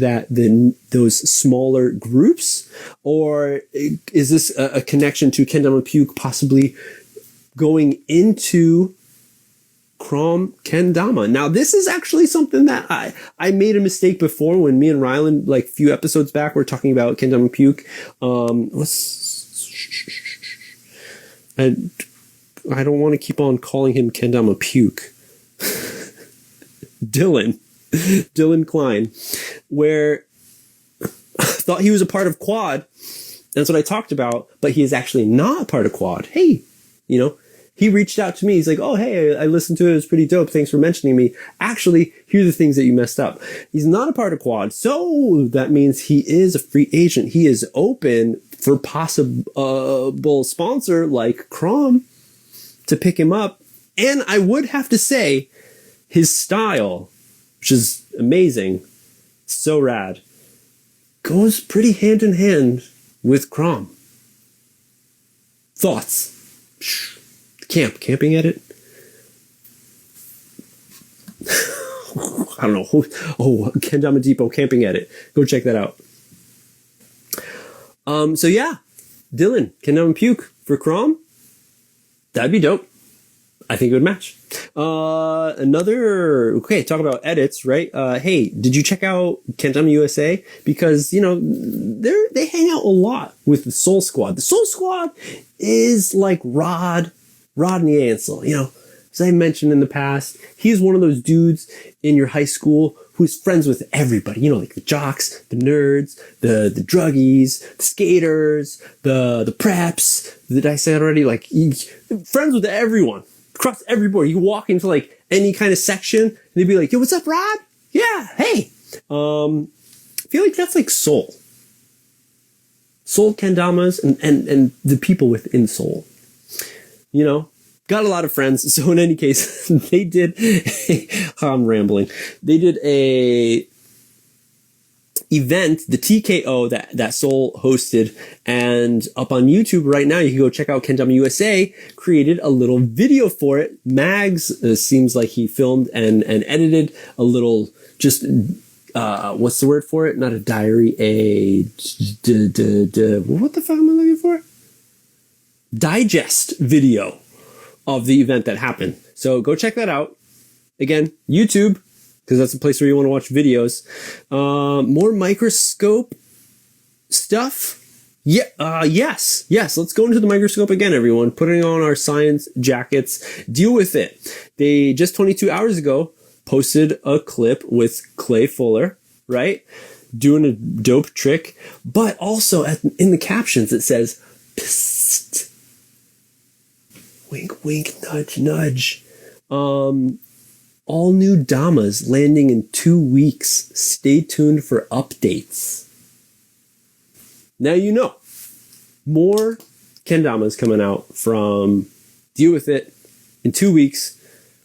those smaller groups? Or is this a connection to Kendama Puke possibly going into Crom Kendama? Now, this is actually something that I made a mistake before when me and Rylan, like a few episodes back, were talking about Kendama Puke. I don't want to keep on calling him Kendama Puke. Dylan Klein, where I thought he was a part of Quad. That's what I talked about, but he is actually not a part of Quad. Hey, he reached out to me. He's like, oh, hey, I listened to it. It was pretty dope. Thanks for mentioning me. Actually, here are the things that you messed up. He's not a part of Quad. So that means he is a free agent. He is open for possible sponsor like Crom to pick him up. And I would have to say his style, which is amazing, so rad, goes pretty hand in hand with Crom. Thoughts? Camping edit? I don't know. Oh, Kendama Depot camping edit. Go check that out. So yeah, Dylan, Kendama Puke for Crom. That'd be dope. I think it would match. Talk about edits, right? Hey, did you check out Kendama USA? Because, they hang out a lot with the Soul Squad. The Soul Squad is like Rodney Ansel, as I mentioned in the past. He's one of those dudes in your high school who's friends with everybody, like the jocks, the nerds, the druggies, the skaters, the preps. Did I say it already? Like, friends with everyone, across every board. You walk into like any kind of section and they'd be like, yo, what's up, Rod? Yeah, hey. I feel like that's like Soul Kendamas and the people within Soul. Got a lot of friends. So in any case, they did, I'm rambling. They did a event, the TKO that Soul hosted, and up on YouTube right now, you can go check out Kendama USA, created a little video for it. Mags seems like he filmed and edited a little, just, what's the word for it? Not a diary, what the fuck am I looking for? Digest video of the event that happened. So go check that out. Again, YouTube, because that's the place where you want to watch videos. More microscope stuff. Yeah. Yes. Let's go into the microscope again, everyone. Putting on our science jackets. Deal with it. They just 22 hours ago posted a clip with Clay Fuller, right? Doing a dope trick. But also in the captions, it says, psst. Wink, wink, nudge, nudge. All new Damas landing in 2 weeks. Stay tuned for updates. Now more Kendamas coming out from Deal With It in 2 weeks.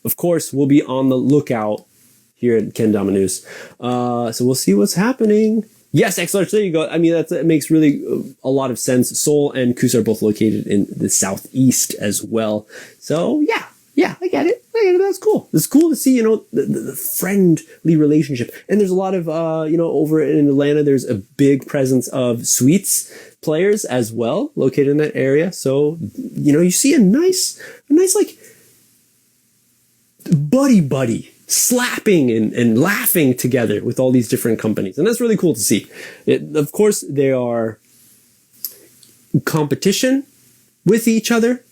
Of course, we'll be on the lookout here at Kendama News. So we'll see what's happening. Yes, XLarch, there you go. I mean, that makes really a lot of sense. Seoul and Kus are both located in the southeast as well. So, yeah, I get it. That's cool. It's cool to see, the friendly relationship. And there's a lot of, over in Atlanta, there's a big presence of Sweets players as well, located in that area. So, you see a nice, like, buddy slapping and laughing together with all these different companies. And that's really cool to see. Of course, they are in competition with each other.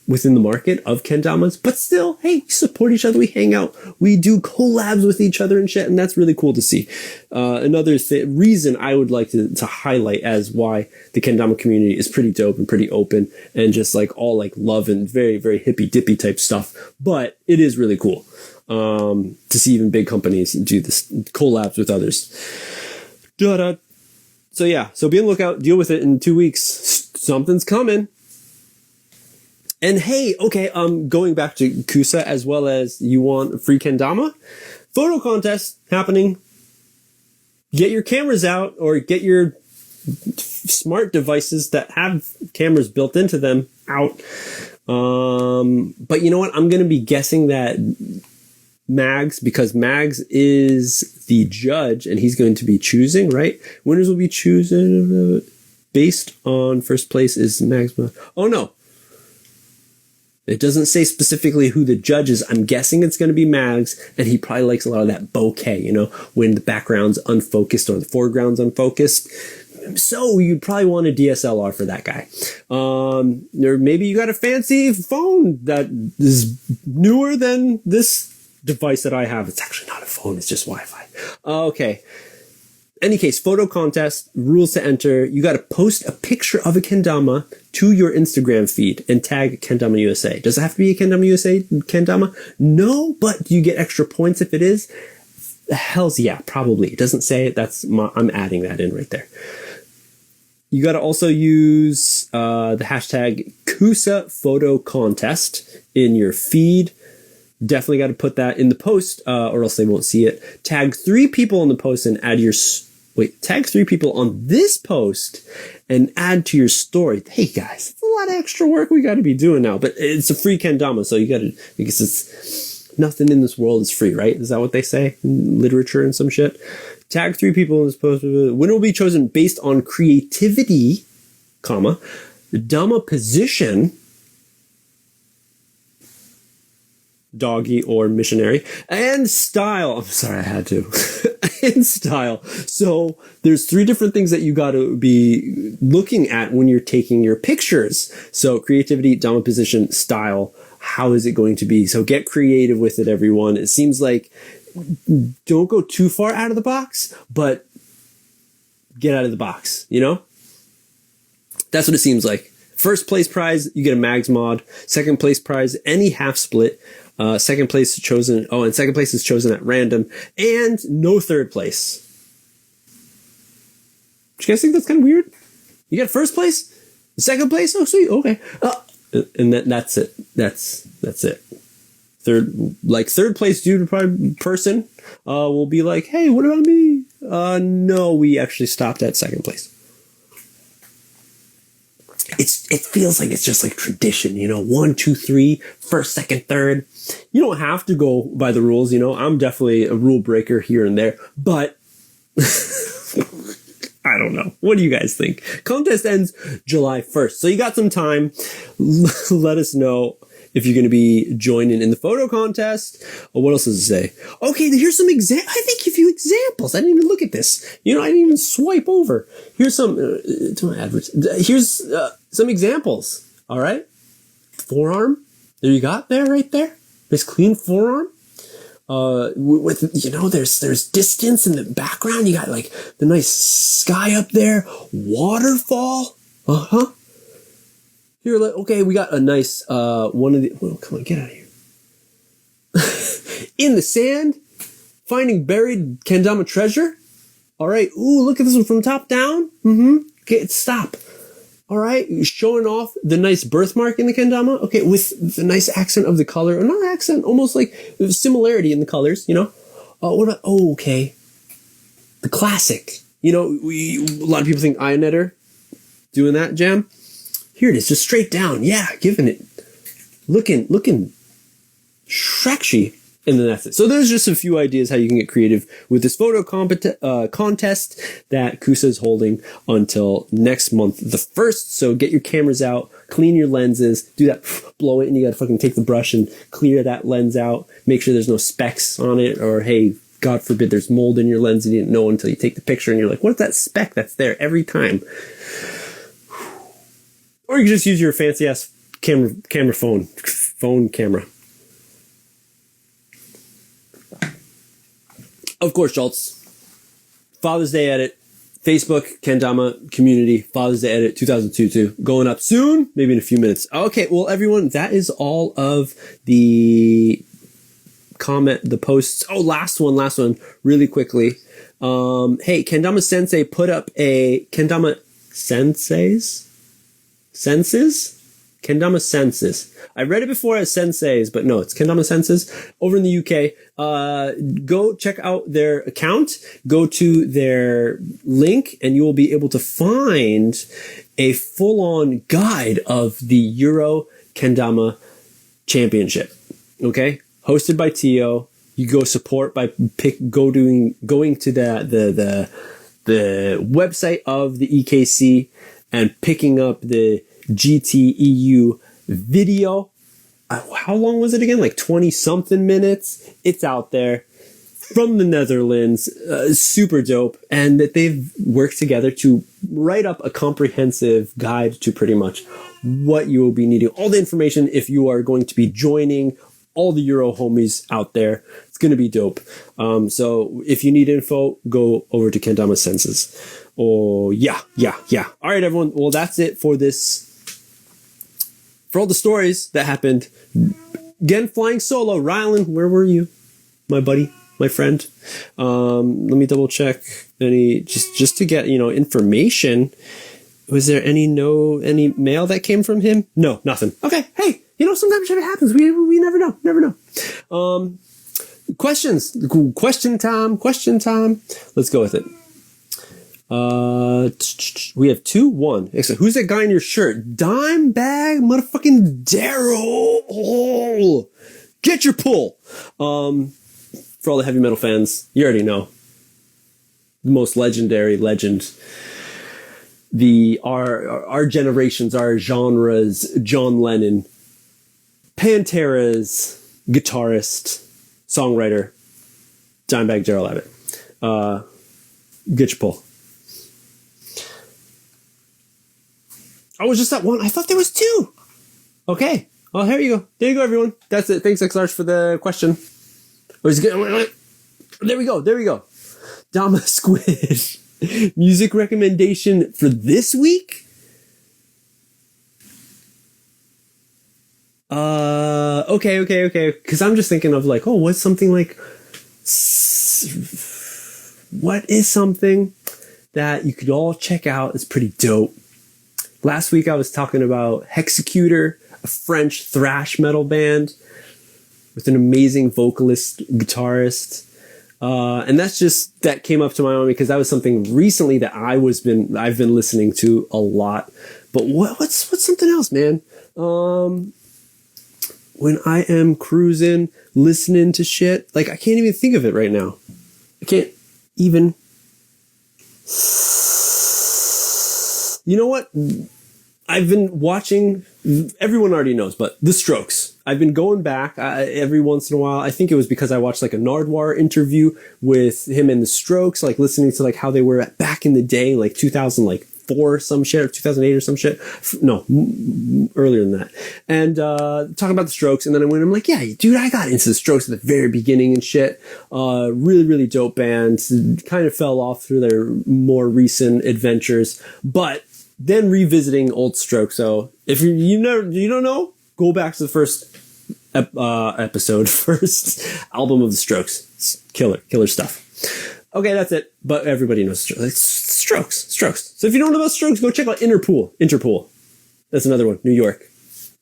within the market of kendamas, but still, hey, we support each other. We hang out. We do collabs with each other and shit, and that's really cool to see. Another reason I would like to highlight as why the kendama community is pretty dope and pretty open and just like all like love and very, very hippy dippy type stuff. But it is really cool to see even big companies do this collabs with others. So yeah, so be on the lookout. Deal with it in 2 weeks. Something's coming. And hey, okay, going back to Kusa as well as you want free kendama photo contest happening. Get your cameras out or get your smart devices that have cameras built into them out. But you know what? I'm going to be guessing that Mags, because Mags is the judge and he's going to be choosing, right? Winners will be chosen based on first place is Mags. Oh no. It doesn't say specifically who the judge is. I'm guessing it's going to be Mags, and he probably likes a lot of that bokeh, you know, when the background's unfocused or the foreground's unfocused. So you'd probably want a DSLR for that guy. Or maybe you got a fancy phone that is newer than this device that I have. It's actually not a phone. It's just Wi-Fi. Okay. Any case, photo contest, rules to enter. You got to post a picture of a kendama to your Instagram feed and tag Kendama USA. Does it have to be a Kendama USA kendama? No, but do you get extra points if it is? Hell's yeah, probably. It doesn't say it. I'm adding that in right there. You got to also use the hashtag Kusa Photo Contest in your feed. Definitely got to put that in the post or else they won't see it. Tag 3 people in the post and add your... tag 3 people on this post and add to your story. Hey guys, it's a lot of extra work we got to be doing now, but it's a free kendama, so you got to, because it's nothing in this world is free, right? Is that what they say in literature and some shit? Tag 3 people in this post. Winner will be chosen based on creativity, comma, Dama position, doggy or missionary, and style. I'm sorry, I had to. And style. So there's 3 different things that you got to be looking at when you're taking your pictures. So creativity, Dama position, style. How is it going to be? So get creative with it, everyone. It seems like don't go too far out of the box, but get out of the box, you know? That's what it seems like. First place prize, you get a Mags mod. Second place prize, any half split. Second place is chosen. Oh, and second place is chosen at random, and no third place. Do you guys think that's kind of weird? You got first place, second place. Oh, sweet. Okay. And that's it. That's it. Third place due to person will be like, hey, what about me? No, we actually stopped at second place. It feels like it's just like tradition, you know, 1, 2, 3, first, second, third. You don't have to go by the rules, you know. I'm definitely a rule breaker here and there, but I don't know. What do you guys think? Contest ends July 1st, so you got some time. Let us know if you're going to be joining in the photo contest. What else does it say? Okay, here's some examples. I think a few examples. I didn't even look at this. You know, I didn't even swipe over. Here's some, to my adverts. Here's some examples. All right. Forearm. There you got there, right there. Nice clean forearm. With, you know, there's distance in the background. You got like the nice sky up there. Waterfall. Uh-huh. Here, okay, we got a nice, one of the, oh, come on, get out of here. In the sand, finding buried kendama treasure. All right, ooh, look at this one from top down. Okay, stop. All right, showing off the nice birthmark in the kendama. Okay, with the nice accent of the color, or not accent, almost like similarity in the colors, you know. What about, oh, okay. The classic. You know, a lot of people think Ionetter doing that jam. Here it is, just straight down. Yeah, giving it, looking Shrekshy. And then that's it. So there's just a few ideas how you can get creative with this photo contest that Kusa is holding until next month, the 1st. So get your cameras out, clean your lenses, do that, blow it, and you got to fucking take the brush and clear that lens out. Make sure there's no specks on it, or hey, God forbid there's mold in your lens and you didn't know until you take the picture and you're like, what's that speck that's there every time? Or you can just use your fancy ass phone camera. Of course, Schultz. Father's Day edit. Facebook, Kendama community, Father's Day edit 2022. Going up soon, maybe in a few minutes. Okay, well, everyone, that is all of the the posts. Oh, last one, really quickly. Hey, Kendama Sensei put up a Kendama Census? Kendama Census. I read it before as Senseis, but no, it's Kendama Census over in the UK. Go check out their account, go to their link, and you will be able to find a full-on guide of the Euro Kendama Championship. Okay? Hosted by Tio. You go support by going to the website of the EKC and picking up the GTEU video. How long was it again? Like 20 something minutes. It's out there from the Netherlands. Super dope. And that they've worked together to write up a comprehensive guide to pretty much what you will be needing. All the information if you are going to be joining all the Euro homies out there. It's going to be dope. So if you need info, go over to Kendama Census. Oh, yeah. All right, everyone. Well, that's it for this. For all the stories that happened. Again, flying solo. Rylan, where were you? My buddy, my friend. Let me double check just to get, information. Was there any mail that came from him? No, nothing. Okay. Hey, sometimes shit happens. We never know. Questions. Question time. Let's go with it. We have 2-1. Excellent. Who's that guy in your shirt? Dimebag motherfucking Daryl. Oh, get your pull. For all the heavy metal fans, you already know. The most legendary legend. Our generations, our genres, John Lennon, Pantera's guitarist, songwriter, Dimebag Daryl Abbott. Get your pull. Oh, it was just that one? I thought there was 2. Okay. Well, here you go. There you go, everyone. That's it. Thanks, XLarch, for the question. There we go. Dama Squid. Music recommendation for this week? Okay. Because I'm just thinking of what's something what is something that you could all check out? It's pretty dope. Last week I was talking about Hexecutor, a French thrash metal band with an amazing vocalist, guitarist. And that came up to my mind because that was something recently that I've been listening to a lot. But what's something else, man? When I am cruising, listening to shit, I can't even think of it right now. I can't even. You know what? I've been watching, everyone already knows, but The Strokes. I've been going back every once in a while. I think it was because I watched a Nardwuar interview with him and The Strokes, listening to how they were back in the day, 2004 some shit, or 2008 or some shit. No, earlier than that. And talking about The Strokes, and then I'm like, yeah, dude, I got into The Strokes at the very beginning and shit. Really, really dope band. Kind of fell off through their more recent adventures, but then revisiting old Strokes. So if you don't know, go back to the first episode, first album of The Strokes. It's killer stuff. Okay, that's it. But everybody knows Strokes. So if you don't know about Strokes, go check out Interpol. That's another one. New York.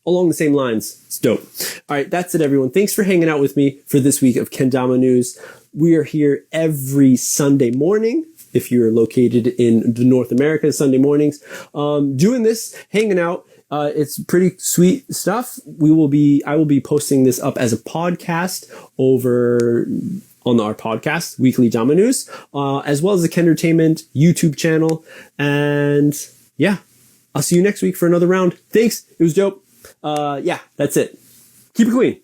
Along the same lines. It's dope. All right, that's it, everyone. Thanks for hanging out with me for this week of Kendama News. We are here every Sunday morning. If you're located in the North America, Sunday mornings, doing this, hanging out. It's pretty sweet stuff. I will be posting this up as a podcast over on our podcast, Weekly Dama News, as well as the KENDERTAINMENT YouTube channel. And yeah, I'll see you next week for another round. Thanks. It was dope. Yeah, that's it. Keep it clean.